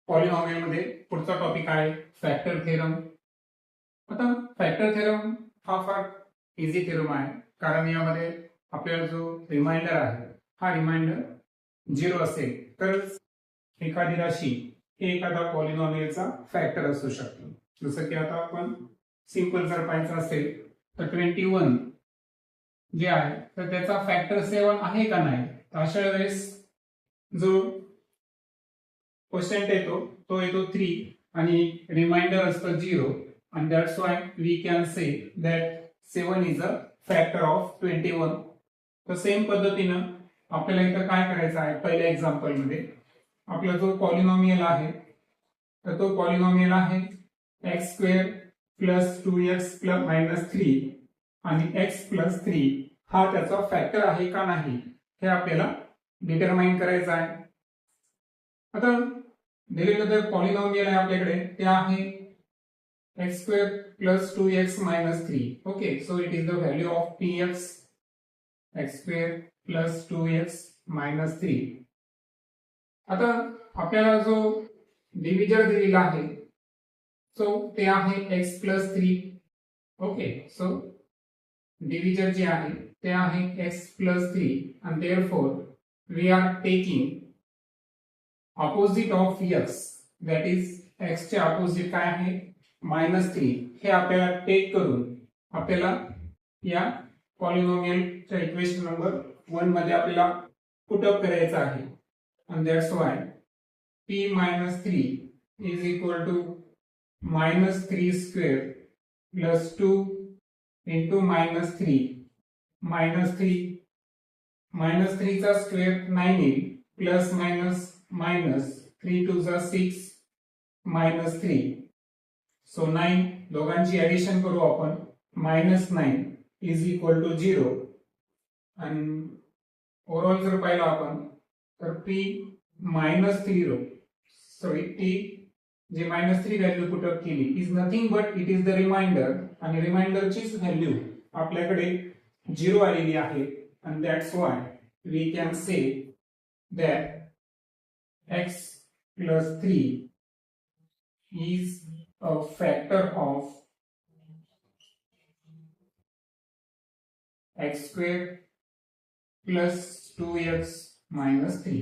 Polynomial मध्ये पुढचा topic आहे फॅक्टर थेरम. आता फॅक्टर थेरम हा फार इझी थेरम आहे, कारण यामध्ये आपल्याला जो रिमाइंडर आहे हा रिमाइंडर 0 असेल तर एखादी राशी ही एखादा पॉलिनॉमियलचा फॅक्टर असू शकतो. जसं की आता आपण सिंपल जर पाहायचं असेल तर 21 जे आहे तर त्याचा फॅक्टर 7 आहे का नाही, तर अशा वेळेस जो क्वेश्चन येतो तो येतो 3 आणि रिमाइंडर असतं 0 and that's why we can say that 7 is a factor of 21. तर सेम पद्धतीनं आपल्याला इथं काय करायचं आहे, पहिल्या एक्झाम्पल मध्ये आपला जो पॉलिनॉमियल आहे तर तो पॉलिनॉमियल आहे x square plus 2x plus minus 3 आणि x प्लस 3 हा त्याचा फॅक्टर आहे का नाही हे आपल्याला डिटरमाइन करायचं आहे. आता दिलेलं पॉलिनॉमियल आहे आपल्याकडे ते आहे x square plus 2x minus 3. Okay, so it is the value of px x square plus 2x minus 3. आता आपल्याला जो डिव्हिजर दिलेला आहे सो ते आहे x plus 3. ओके, सो डिव्हिजर जे आहे ते आहे x plus 3 and therefore we are taking opposite of x, that is x चे opposite काय आहे -3. हे आपल्याला टेक करून आपल्याला या पॉलिनॉमियलच्या इक्वेशन नंबर 1 मध्ये आपल्याला पुट अप करायचं आहे. and that's why p minus 3 is equal to minus 3 square plus 2 into minus 3 minus 3 चा स्क्वेअर 9 येईल plus minus minus 3 to 6 minus 3. So 9 दोघांची ऍडिशन करू आपण, -9 इज इक्वल टू 0 आणि ओव्हरऑल जर पाहिलं आपण तर p -3 सॉरी t जे -3 व्हॅल्यू पुट अप केली is nothing but it is the remainder आणि रिमाइंडरचीच व्हॅल्यू आपल्याकडे 0 आलेली आहे and that's why we can say that x plus 3 is a factor of x square plus 2x minus 3.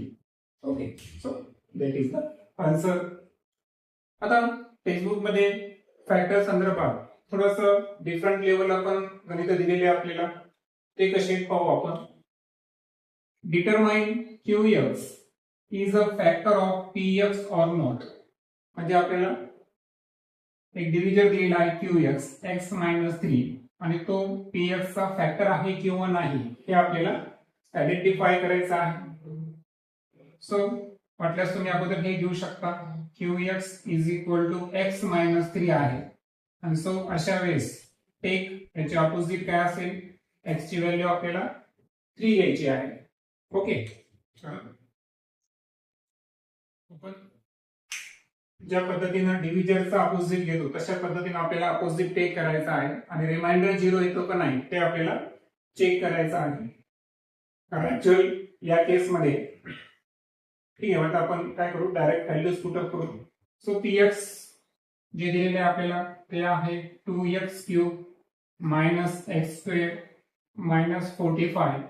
Okay, so that is the answer. आता textbook मध्ये factor संदर्भात थोडंसं different level आपण गणित दिलेले आपल्याला, ते कसे पाहू आपण. Determine qx is a factor of px or not. म्हणजे आपल्याला एक डिव्हिजर दिलेला आहे qx x minus 3 आणि तो px चा फॅक्टर आहे किंवा नाही हे आपल्याला आयडेंटिफाय करायचं आहे. सो वाटल्यास तुम्ही अगोदर हे घेऊ शकता qx is equal to x minus 3 आहे आणि सो अशा वेळेस टेक याचे ऑपोजिट काय असेल, x ची व्हॅल्यू आपल्याला 3 घ्यायची आहे. ओके, आपण ज्या पद्धतीने डिव्हिजरचा अपोजिट घेतो तशा पद्धतीने आपल्याला अपोजिट टेक करायचा आहे आणि रिमाइंडर 0 येतो का नाही ते आपल्याला चेक करायचं आहे. कारण ऍक्च्युअल या केस मध्ये ठीक आहे, आता आपण काय करू, डायरेक्ट व्हॅल्यूज पुट अप करू. सो px जे दिलेले आपल्याला ते आहे 2x cube minus x square minus 45.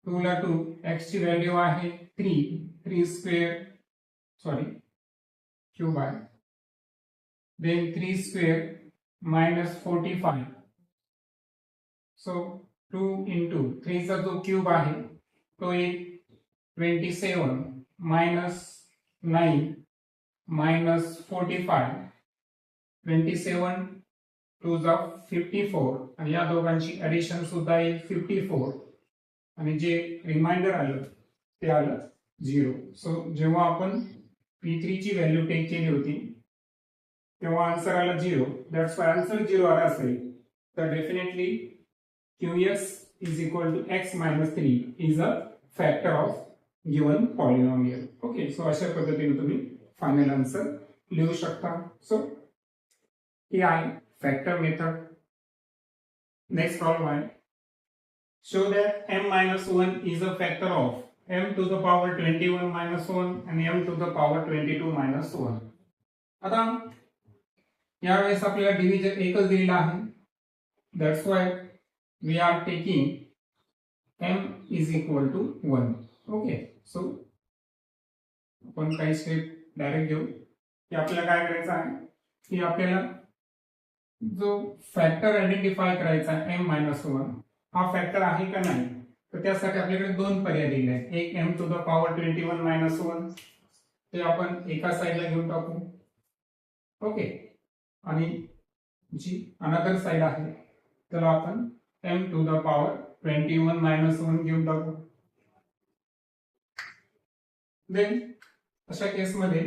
2 ला 2, x ची व्हॅल्यू आहे 3 स्क्वेअर सॉरी क्यूब आहे, then 3 square minus 45. So 2 into 3 चा जो क्यूब आहे तो एक 27 minus 9 minus 45. 27 2 जा 54 आणि या दोघांची ऍडिशन सुद्धा येईल 54 आणि जे रिमाइंडर आलं ते आलं 0. सो जेव्हा आपण p3 ची व्हॅल्यू टेक केली होती तेव्हा आन्सर आला 0. दॅट्स वाय आन्सर 0 आला असेल तर definitely qx is equal to x minus 3 is a factor of given polynomial. Okay, so अशा पद्धतीने तुम्ही फायनल आन्सर लिहू शकता. सो ही आहे फॅक्टर मेथड. नेक्स्ट प्रॉब्लेम आहे, show that m minus 1 is a factor of m to the power 21 minus 1 आणि m to the power 22 minus 1. आता यावेळेस आपल्याला डिव्हिजन एकच दिलेला आहे. That's why we are taking m is equal to 1. Okay, so आपण काही स्टेप डायरेक्ट घेऊ की आपल्याला काय करायचं आहे की आपल्याला जो फॅक्टर आयडेंटिफाय करायचा आहे m-1 हा फॅक्टर आहे का नाही, तर त्यासाठी आपल्याकडे दोन पर्याय दिले आहेत. एक m to the power 21 minus 1 ते आपण एका साइडला घेऊन टाकू. ओके, आणि जी अनदर साइड आहे त्याला आपण m to the power 21 minus 1 घेऊन टाकू. देन अशा केस मध्ये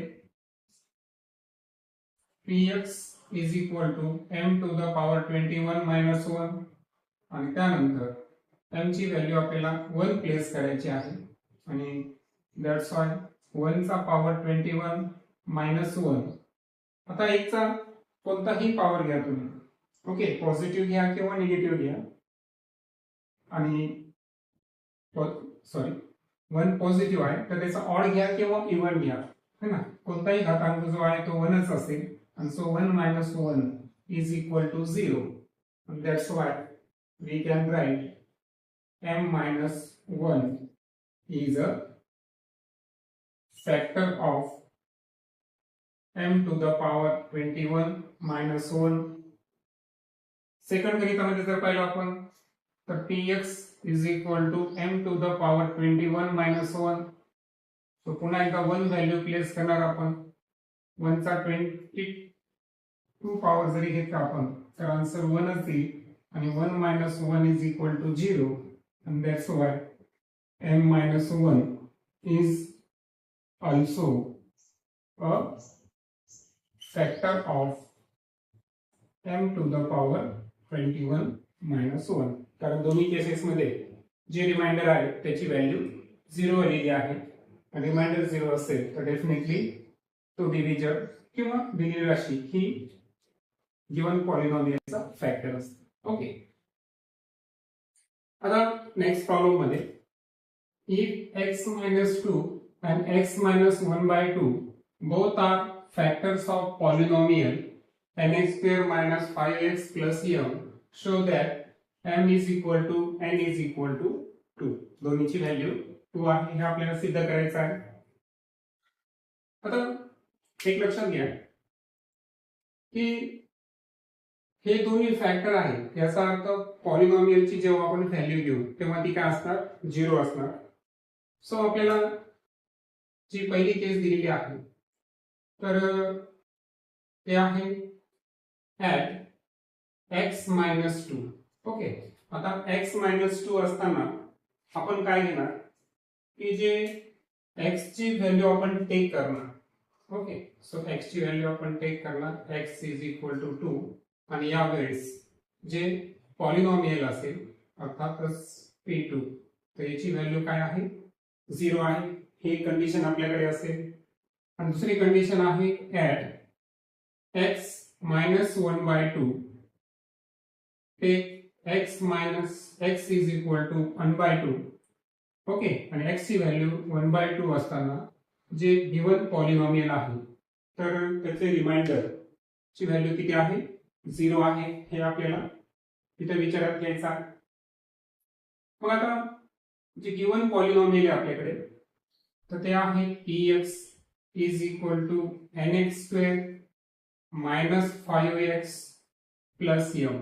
px is equal to m to the power 21 minus 1 आणि त्यानंतर m ची व्हॅल्यू आपल्याला 1 प्लेस करायची आहे आणि दॅट्स व्हाय 1 चा पॉवर 21 minus 1. आता एकचा कोणताही पॉवर घ्या तुम्ही. ओके, पॉझिटिव्ह घ्या किंवा निगेटिव्ह घ्या आणि सॉरी 1 पॉझिटिव्ह आहे तर त्याचा ऑड घ्या किंवा इव्हन घ्या, है ना. कोणताही घातांक जो आहे तो 1च असेल and so 1 minus 1 is equal to 0 and that's why we can write m minus 1 is a factor of m to the power 21 minus 1. Second गणितामध्ये जर पाहिलं आपण तर px is equal to m to the power 21 minus 1. तो पुन्हा एकदा 1 value place करणार आपण. 1 चा 22 पॉवर जरी घेतला आपण तर आन्सर 1च येईल आणि 1 minus 1 is equal to 0 and that's why m minus 1 is also a factor of m to the power 21 minus 1. कारण दोन्ही केसेस मध्ये जे रिमाइंडर आहे त्याची व्हॅल्यू 0 आलेली आहे आणि रिमाइंडर 0 असेल तर डेफिनेटली तो डिव्हिजर किंवा दिलेली राशी ही गिवन पॉलिनॉमियलचा फॅक्टर असतो. ओके, आता नेक्स्ट प्रॉब्लेम मध्ये if x minus 2 and x minus 1 by 2 both are factors of polynomial nx square minus 5x plus m show that m is equal to n is equal to 2. दोन्हीची value 2 आहे हे आपल्याला सिद्ध करायचं आहे. आता एक लक्षात घ्या की हे दोन्ही फॅक्टर आहेत याचा अर्थ पॉलिनॉमियलची जेव्हा आपण व्हॅल्यू घेऊ तेव्हा ती काय असणार, 0 असणार. सो आपल्याला जी पहिली केस दिलेली आहे तर ते आहे ऍट x minus 2. ओके, आता x minus 2 असताना आपण काय घेणार की जे x ची व्हॅल्यू आपण टेक करणार. ओके, सो x ची व्हॅल्यू आपण टेक करणार x is equal to 2 आणि यावेळेस जे पॉलिनॉमियल असेल अर्थातच p2 तर याची व्हॅल्यू काय आहे, 0 आहे. ही कंडिशन आपल्याकडे असेल आणि दुसरी कंडिशन आहे at x minus 1 by 2 take x minus x is equal to 1 by 2. Okay, आणि x ची व्हॅल्यू 1 by 2 असताना जे गिवन पॉलिनॉमियल आहे तर त्याचे रिमाइंडर ची व्हॅल्यू किती आहे, 0 आहे. हे आपल्याला इथे विचारात घ्यायचं आहे. मग आता जे गिवन पॉलिनॉमियल आहे आपल्याकडे तर ते आहे px is equal to nx square minus 5x plus m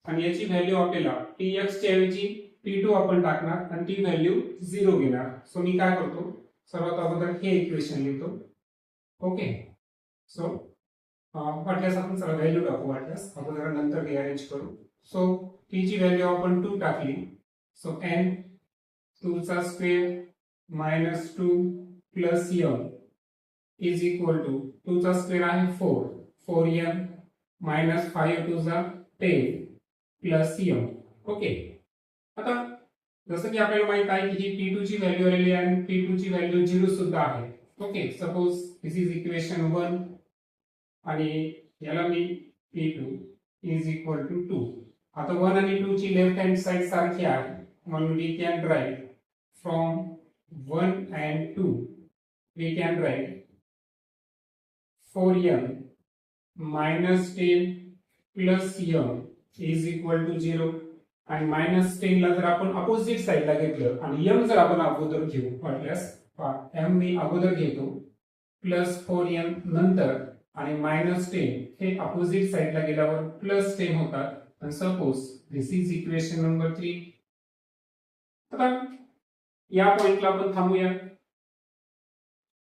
आणि याची व्हॅल्यू आपल्याला px च्या ऐवजी p2 आपण टाकणार आणि ती व्हॅल्यू 0 घेणार. सो मी काय करतो, सर्वात अगोदर हे इक्वेशन लिहितो. ओके, सो वाटल्यास आपण सर्व व्हॅल्यू टाकू, वाटल्यास आपण जरा नंतर रिअरेंज करू. सो p ची व्हॅल्यू आपण 2 टाकली. सो n 2 चा square minus 2 plus m is equal to 2 चा स्क्वेअर आहे 4 4m minus 5 2 चा 10 plus m. ओके, आता जसं की आपल्याला माहित आहे की ही p2 ची व्हॅल्यू आलेली आहे आणि p2 ची व्हॅल्यू 0 सुद्धा आहे. Okay, suppose this is equation 1 आणि याला मी p2 is equal to 2. आता 1 आणि 2 ची लेफ्ट हँड साइड सारखी आहे म्हणून we can write from 1 and 2, we can write 4m minus 10 plus m is equal to 0. आणि मायनस 10 ला जर आपण अपोजिट साइडला घेतलं आणि m जर आपण अगोदर घेऊ म्हटल्यास m मी अगोदर घेतो प्लस 4m नंतर आणि मायनस 10 हे अपोजिट साइडला गेल्यावर प्लस 10 होतात. आणि suppose this is equation number 3. आता या पॉइंटला आपण थांबूया.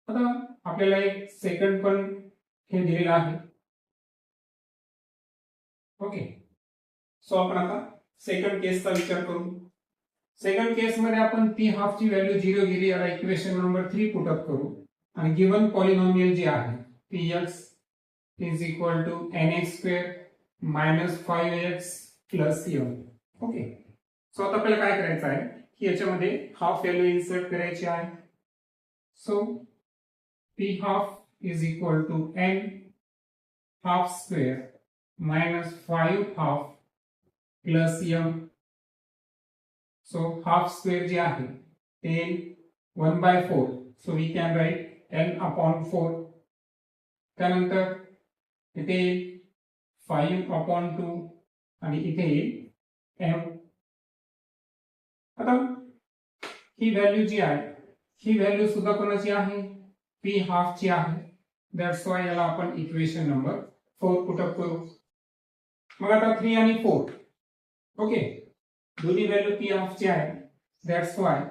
आता आपल्याला एक सेकंड पण हे दिलेलं आहे. ओके, सो आपण आता सेकंड केसचा विचार करू. सेकंड केस मध्ये आपण पी हाफ ची व्हॅल्यू 0 गेली याला इक्वेशन नंबर 3 पुट अप करू आणि गिवन पॉलिनोमियल जे आहे px is equal to nx square minus 5x plus m. Okay, so आता आपल्याला काय करायचं आहे की याच्यामध्ये हाफ व्हॅल्यू इन्सर्ट करायची आहे. So p half is equal to n half square minus 5 half plus m. So half square जे आहे 10 1 by 4. So we can write n upon 4. त्यानंतर इथे 5 upon 2 आणि इथे m. आता ही व्हॅल्यू जी आहे ही व्हॅल्यू सुद्धा कोणाची आहे p हाफ ची आहे. दॅट्स वाय याला आपण इक्वेशन नंबर 4 पुट अप करू. मग आता 3 आणि 4. ओके, दोन्ही व्हॅल्यू पी हाफ ची आहे. दॅट्स वाय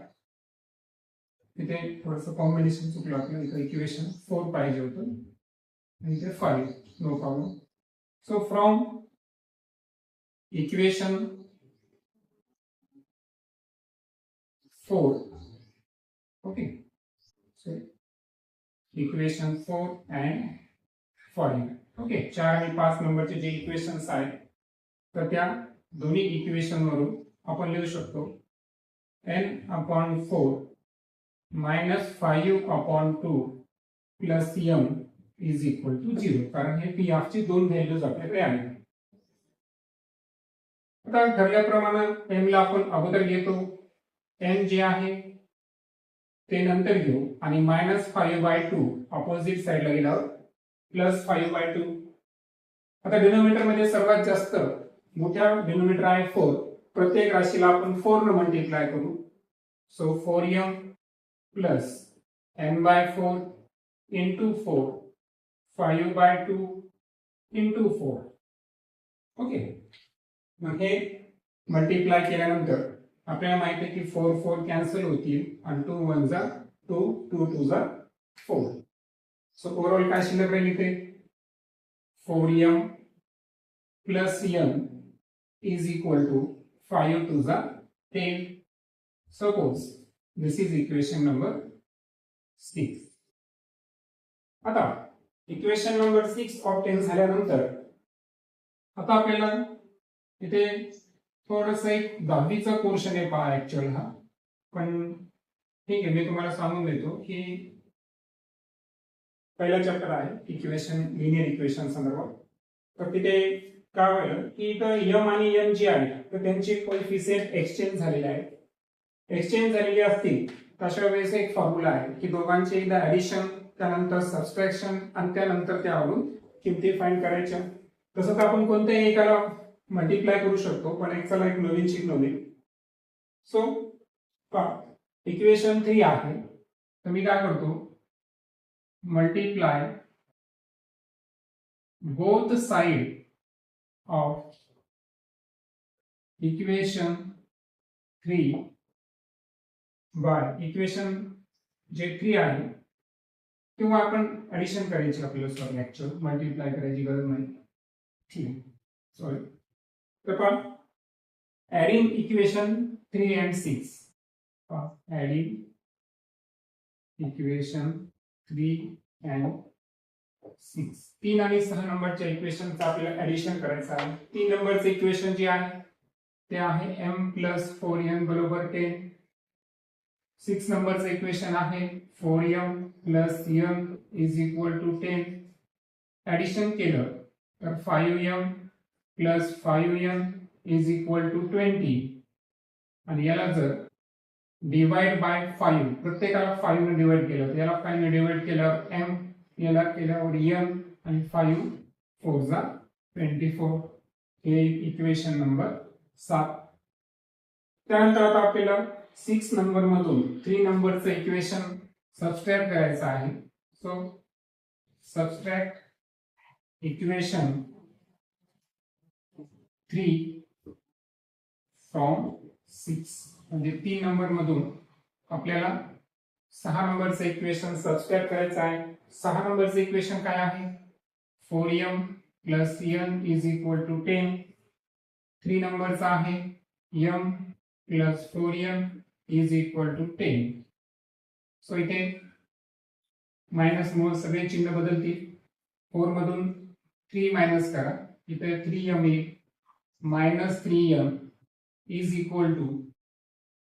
इथे थोडंसं कॉम्बिनेशन चुकलं आपलं. इथे इक्वेशन 4 पाहिजे होतं आणि इथे 5. No problem. So from equation 4, okay, so equation 4 and 5. Okay, 4 आणि 5 नंबरचे जे इक्वेशन्स आहेत तर त्या दोन्ही इक्वेशन वरून आपण लिहू शकतो n upon 4 minus 5 upon 2 plus m is equal to 0. कारण हे p हाफ ची दोन व्हॅल्यूज आपल्याकडे आहेत. आता ठरल्याप्रमाणे m ला आपण अगोदर घेतो, n जे आहे ते नंतर घेऊ आणि मायनस 5/2 अपोजिट साइडला गेल्यावर प्लस 5/2. आता डिनोमिनेटर मध्ये सर्वात जास्त मोठ्या डिनोमिनेटर आहे 4. प्रत्येक राशीला आपण 4 ने मल्टिप्लाय करू. So 4m plus n/4 into 4 5/2 into 4. Okay, मग हे मल्टिप्लाय केल्यानंतर आपल्याला माहिती आहे की 4 4 कॅन्सल होतील आणि 2 1 जा 2 2 2 जा 4. सो ओव्हरऑल काय शिल्लक राहील इथे 4m plus m is equal to 5 2 जा 10. Suppose this is equation number 6. आता इक्वेशन नंबर 6 ऑब्टेन झाल्यानंतर आता आपल्याला इथे थोडंसं एक 10वीचा पोर्शन आहे पहा ऍक्च्युअल हा. पण ठीक आहे, मी तुम्हाला सांगून देतो की पहिला चॅप्टर आहे इक्वेशन लिनियर इक्वेशन संदर्भात. तर तिथे काय होईल की इथं m आणि n जे आहे तर त्यांचे कोएफिशिएंट एक्सचेंज झालेले आहेत. एक्सचेंज झालेले असतील तशा वेळेस एक फॉर्म्युला आहे की दोघांचे एकदा ऍडिशन त्यानंतर सबट्रॅक्शन आणि त्यानंतर त्यावरून किमती फाइंड करायच्या. तसं तर आपण कोणत्याही एकाला मल्टिप्लाय करू शकतो, पण एक चला एक नवीन शिकलो मी. सो इक्वेशन 3 आहे तर मी काय करतो multiply both side of equation 3 by equation जे 3 आहे किंवा आपण ऍडिशन करायची आपल्याला. सॉरी, ऍक्च्युअल मल्टिप्लाय करायची गरज नाही. ठीक, सॉरी. तर पण adding equation 3 and 6, adding equation 3 and 6 3 आणि 6 नंबरच्या इक्वेशनचं आपल्याला ऍडिशन करायचं आहे. 3 नंबरचं इक्वेशन जे आहे ते आहे m प्लस 4n बरोबर 10. 6 नंबरचं इक्वेशन आहे 4m plus m is equal to 10. Addition केलं तर 5m plus 5m is equal to 20 आणि याला जर डिवाइड बाय 5, प्रत्येकाला 5 ने डिवाइड केलं, याला 5 ने डिवाइड केल्यावर m, याला केल्यावर n, आणि 5 4 जा 24, हे इक्वेशन नंबर 7. त्यानंतर आता आपल्याला 6 नंबर मधून 3 नंबरचं इक्वेशन सबस्ट्रॅक्ट करायचं आहे. सो सबस्ट्रॅक्ट इक्वेशन 3 फ्रॉम 6, म्हणजे 3 नंबर मधून आपल्याला 6 नंबरचं इक्वेशन सबस्ट्रॅक्ट करायचं आहे. 6 नंबरचं इक्वेशन काय आहे? 4m plus n is equal to 10. 3 नंबरचं आहे m plus 4m is equal to 10. So इथे मायनस मुळे सगळे चिन्ह बदलतील. 4 मधून 3 मायनस करा, इथे 3m येईल, minus 3m is equal to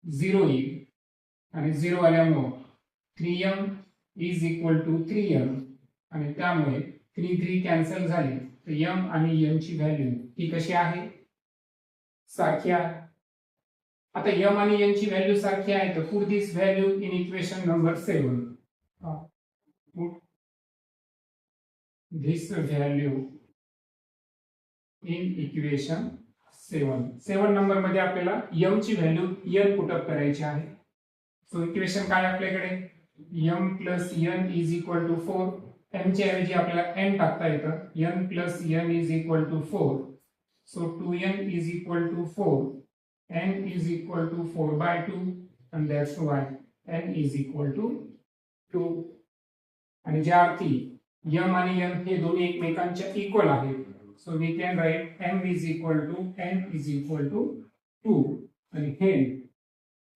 0 येईल, आणि 0 आल्यामुळे 3m is equal to 3m, आणि त्यामुळे 3 3 कॅन्सल झाले, तर m आणि n ची व्हॅल्यू ही कशी आहे? सारखी आहे. आता m आणि n ची व्हॅल्यू सारखी आहे, तर put this value in equation number 7. Put this value in equation 7 number मध्ये आपल्याला m ची व्हॅल्यू n पुट अप करायची आहे. सो इक्वेशन काय आपल्याकडे? m plus n is equal to 4. m च्या ऐवजी आपल्याला n टाकता येतं. n plus n is equal to 4. So 2n is equal to 4. n is equal to 4 by 2, and that's why n is equal to 2. आणि ज्या अर्थी m आणि n हे दोन्ही एकमेकांच्या इक्वल आहेत, so we can write m is equal to n is equal to 2. आणि हे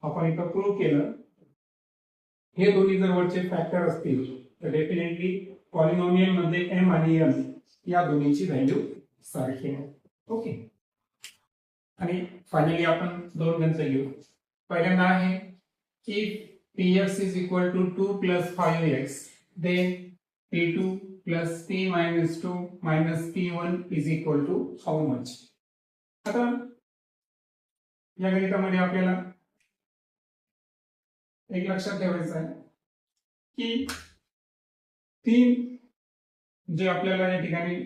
आपण इथं प्रूव्ह केलं. हे दोन्ही जर वरचे फॅक्टर असतील तर डेफिनेटली पॉलिनॉमियल मध्ये m आणि n या दोन्हीची व्हॅल्यू सारखी आहे. ओके. आणि फायनली आपण दोन गणित घेऊ. पहिल्यांदा आहे की px is equal to 2 plus 5x, then p2 plus p minus 2 minus p1 is equal to how much. आता या गणितामध्ये आपल्याला एक लक्षात ठेवायचं आहे की 3 जे आपल्याला या ठिकाणी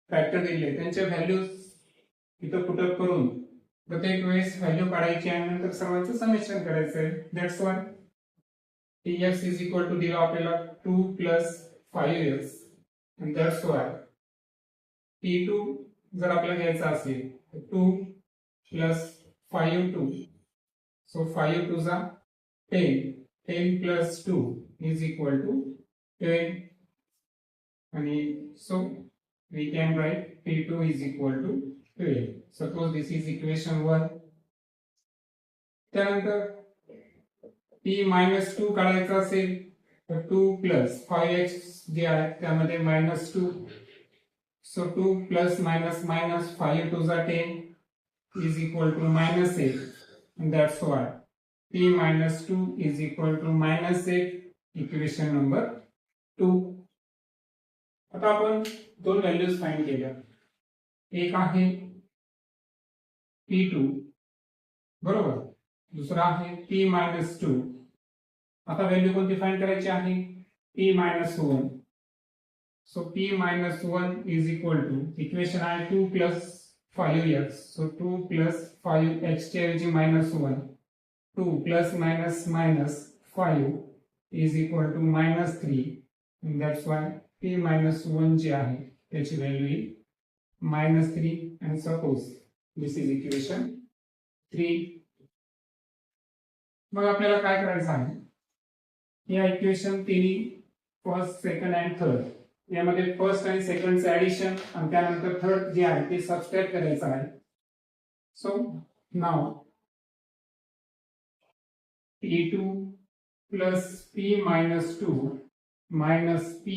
फॅक्टर दिले त्यांच्या व्हॅल्यूज इथं पुट अप करून प्रत्येक वेळेस व्हॅल्यू काढायची आणि नंतर सर्वांचं समेशन करायचं आहे. That's why px is equal to दिला आपल्याला 2 plus 5x, and that's why p2 जर आपल्याला घ्यायचा असेल तर 2 प्लस 5 सो 5 2 जा 10, 10 प्लस 2 इज इक्वल टू 10, आणि so we can write p2 is equal to 12. Suppose this is equation 1. त्यानंतर p minus 2 काढायचा असेल तर 2 plus 5x जे आहे त्यामध्ये minus 2, so 2 plus minus minus 5 2 जा 10 is equal to minus 8, and that's why p minus 2 is equal to minus 8, equation number 2. आता आपण दोन व्हॅल्यूज फाइंड केल्या. एक आहे p2 बरोबर, दुसरा आहे p minus 2. आता व्हॅल्यू कोणती फाइंड करायची आहे? p minus 1. So p minus 1 is equal to equation आहे 2 plus 5x, so 2 plus 5x च्या ऐवजी minus 1, 2 plus minus minus 5 is equal to minus 3, and that's why p minus 1 जे आहे त्याची व्हॅल्यू येईल minus 3, and suppose this is equation 3. मग आपल्याला काय करायचं आहे? या इक्वेशन 3 फर्स्ट, सेकंड आणि थर्ड यामध्ये फर्स्ट आणि सेकंडचं ऍडिशन आणि त्यानंतर थर्ड जे आहे ते सबस्ट्रॅक्ट करायचं आहे. So now p2 plus p minus 2 minus p,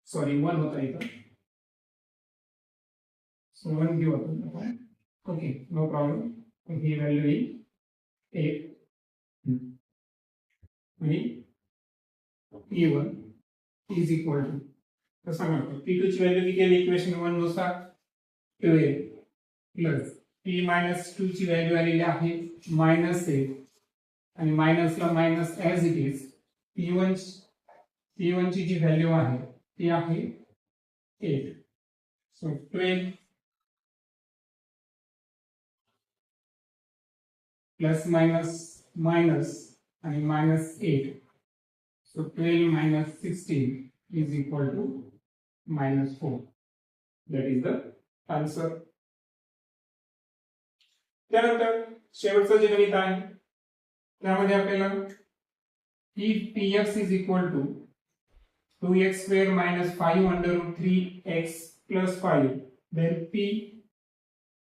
sorry 1 होता इथं, सो 1 घेऊ आपण. Okay, no problem. ही व्हॅल्यू येईल 8, आणि p1 इज इक्वल टू कसं म्हणतो p2 ची व्हॅल्यू किती आहे इक्वेशन 1 नुसार 12 प्लस पी मायनस टू ची व्हॅल्यू आलेली आहे -8 आणि मायनसला minus as it is P1 ची जी व्हॅल्यू आहे ती आहे 8. सो 12 प्लस मायनस मायनस आणि -8. So 12 minus 16 is equal to -4. That is the answer. त्यानंतर शेवटचं जे गणित आहे त्यामध्ये आपल्याला px is equal to 2x square minus 5 under root 3x plus 5, then p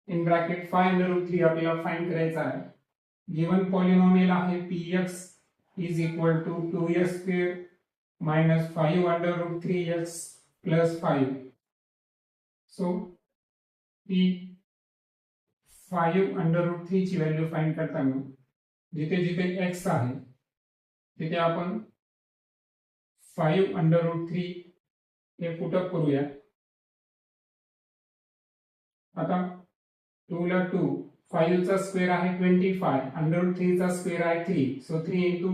in bracket 5 under root 3 आपल्याला फाइंड करायचा आहे. गिवन पॉलिनॉमियल आहे px is equal to 2x square minus 5 under root 3x plus 5. So, p 5 under root 3 ची value find करताना जिथे जिथे x आहे तिथे आपण 5 under root 3 हे पुटअप करूया. आता 2 ला 2, 5 चा स्क्वेअर आहे 25, अंडर रूट 3 चा स्क्वेअर आहे 3, सो 3 into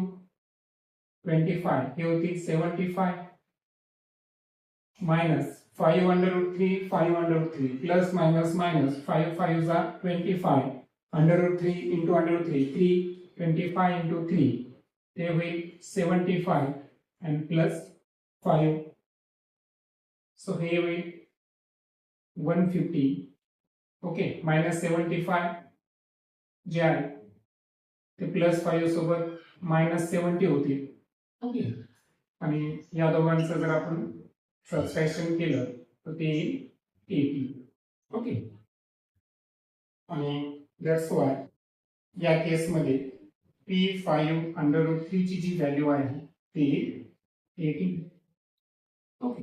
25 हे होती 75 minus 5 under root 3 5 under root 3 plus minus minus 5 5 चा 25 under root 3 into under root 3 25 into 3 ते होईल 75 and plus 5, so हे होईल 150. ओके, -75 जे आहे ते +5 सोबत -70 होतील. ओके, आणि या दोघांचं जर आपण सबट्रॅक्शन केलं तर ते 80. ओके, आणि दॅट्स वाय या केसमध्ये p5 अंडर रूट 3 ची जी व्हॅल्यू आहे ती 80. ओके,